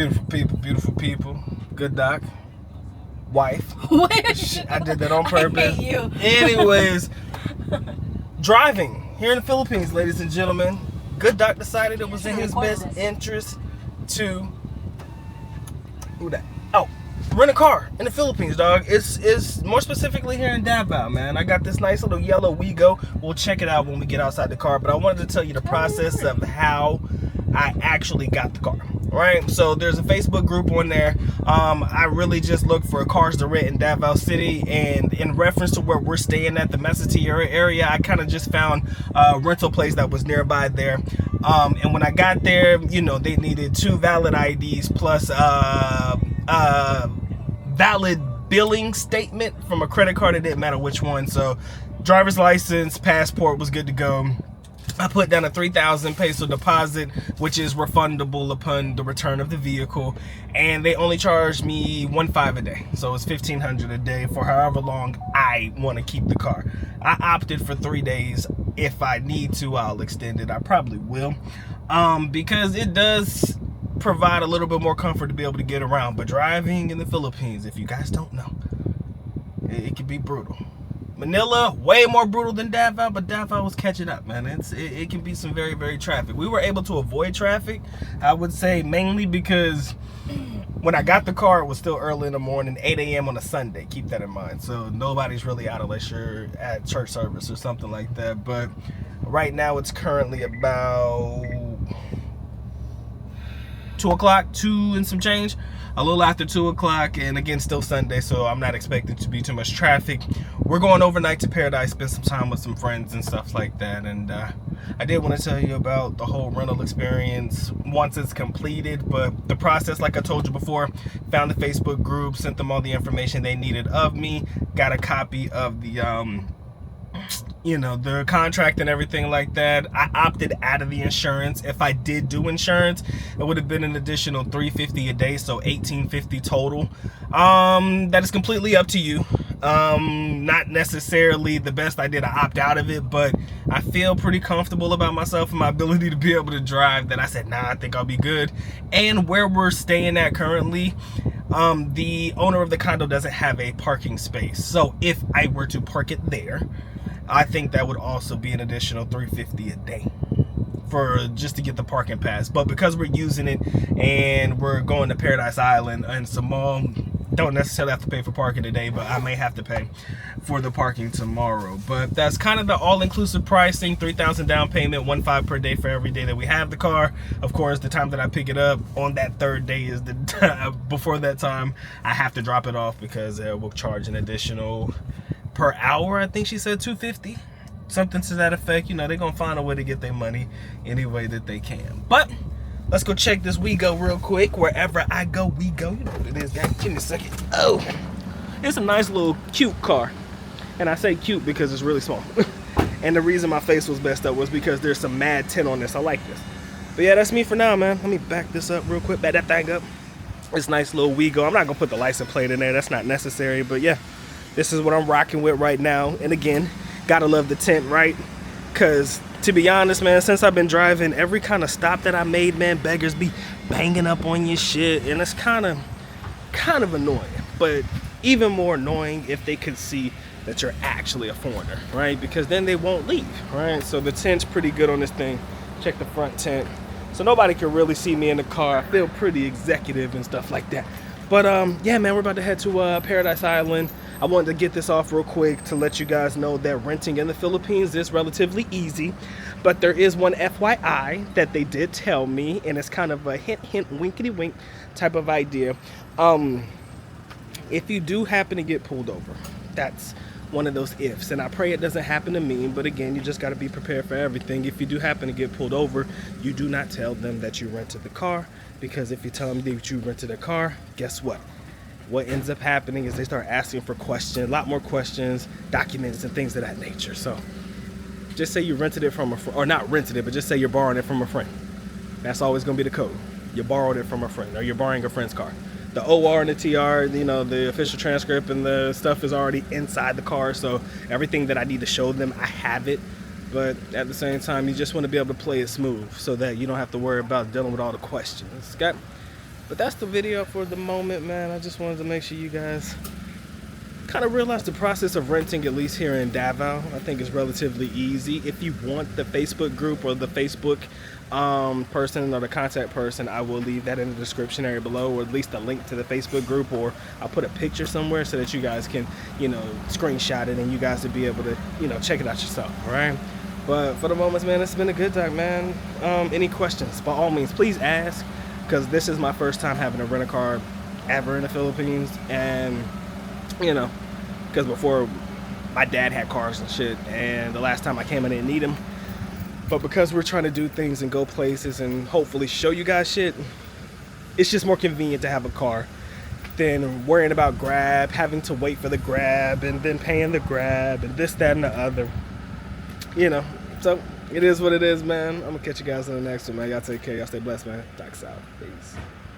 Beautiful people. Good doc. Wife. I did that on I purpose. hate you. Anyways, driving here in the Philippines, ladies and gentlemen. Good doc decided it was in his best interest to rent a car in the Philippines, dog. It's more specifically here in Davao, man. I got this nice little yellow Wego. We'll check it out when we get outside the car, but I wanted to tell you the process of how I actually got the car. Right, so there's a Facebook group on there. I really just look for cars to rent in Davao City, and in reference to where we're staying at the Mesiti area, I kind of just found a rental place that was nearby there. And when I got there, you know, they needed 2 valid IDs plus valid billing statement from a credit card. It didn't matter which one. So driver's license, passport was good to go. I put down a 3,000 peso deposit, which is refundable upon the return of the vehicle, and they only charged me 1.5 a day, so it's 1,500 a day for however long I want to keep the car. I opted for 3 days. If I need to, I'll extend it. I probably will, because it does provide a little bit more comfort to be able to get around. But driving in the Philippines, if you guys don't know, it can be brutal. Manila, way more brutal than Davao, but Davao was catching up, man. It can be some very, very traffic. We were able to avoid traffic, I would say, mainly because when I got the car, it was still early in the morning, 8 a.m. on a Sunday. Keep that in mind. So nobody's really out unless you're at church service or something like that. But right now, it's currently about 2 o'clock, 2 and some change, a little after 2 o'clock, and again, still Sunday, so I'm not expecting to be too much traffic. We're going overnight to Paradise, spend some time with some friends and stuff like that. And I did want to tell you about the whole rental experience once it's completed, but the process, like I told you before, found the Facebook group, sent them all the information they needed of me, got a copy of the the contract and everything like that. I opted out of the insurance. If I did do insurance, it would have been an additional $350 a day, so $1,850 total. That is completely up to you. Not necessarily the best idea to opt out of it, but I feel pretty comfortable about myself and my ability to be able to drive that I said, nah, I think I'll be good. And where we're staying at currently, the owner of the condo doesn't have a parking space. So if I were to park it there, I think that would also be an additional $350 a day for just to get the parking pass. But because we're using it and we're going to Paradise Island and Samal, don't necessarily have to pay for parking today, but I may have to pay for the parking tomorrow. But that's kind of the all-inclusive pricing. 3,000 down payment, 1.5 per day for every day that we have the car. Of course, the time that I pick it up on that third day is the before that time I have to drop it off, because we'll charge an additional per hour. I think she said $250, something to that effect. You know, they're gonna find a way to get their money any way that they can. But let's go check this Wego real quick. Wherever I go, we go. You know what it is, guys. Give me a second. Oh, it's a nice little cute car, and I say cute because it's really small. And the reason my face was messed up was because there's some mad tint on this. I like this. But yeah, that's me for now, man. Let me back this up real quick. Back that thing up. It's nice little Wego. I'm not gonna put the license plate in there. That's not necessary. But yeah, this is what I'm rocking with right now. And again, gotta love the tint, right? Because to be honest, man, since I've been driving, every kind of stop that I made, man, beggars be banging up on your shit. And it's kind of annoying. But even more annoying if they could see that you're actually a foreigner, right? Because then they won't leave, right? So the tint's pretty good on this thing. Check the front tint. So nobody can really see me in the car. I feel pretty executive and stuff like that. But yeah, man, we're about to head to Paradise Island. I wanted to get this off real quick to let you guys know that renting in the Philippines is relatively easy. But there is one FYI that they did tell me, and it's kind of a hint, winkety wink type of idea. If you do happen to get pulled over, that's one of those ifs, and I pray it doesn't happen to me, but again, you just got to be prepared for everything. If you do happen to get pulled over, you do not tell them that you rented the car, because if you tell them that you rented a car, guess what ends up happening is they start asking for questions, a lot more questions, documents, and things of that nature. So just say you rented it from a friend, or not rented it, but just say you're borrowing it from a friend. That's always going to be the code. You borrowed it from a friend, or you're borrowing a friend's car. The OR and the TR, you know, the official transcript and the stuff is already inside the car. So everything that I need to show them, I have it. But at the same time, you just want to be able to play it smooth so that you don't have to worry about dealing with all the questions. Got But that's the video for the moment, man. I just wanted to make sure you guys kind of realize the process of renting, at least here in Davao. I think is relatively easy. If you want the Facebook group or the Facebook person or the contact person, I will leave that in the description area below, or at least a link to the Facebook group, or I'll put a picture somewhere so that you guys can, you know, screenshot it and you guys will be able to, you know, check it out yourself. All right. But for the moment, man, it's been a good time, man. Any questions, by all means, please ask, because this is my first time having a rent-a-car ever in the Philippines. And you know, because before my dad had cars and shit, and the last time I came I didn't need them. But because we're trying to do things and go places and hopefully show you guys shit, it's just more convenient to have a car than worrying about Grab, having to wait for the Grab and then paying the Grab and this, that, and the other. You know, so it is what it is, man. I'm gonna catch you guys in the next one, man. Y'all take care. Y'all stay blessed, man. Talks out. Peace.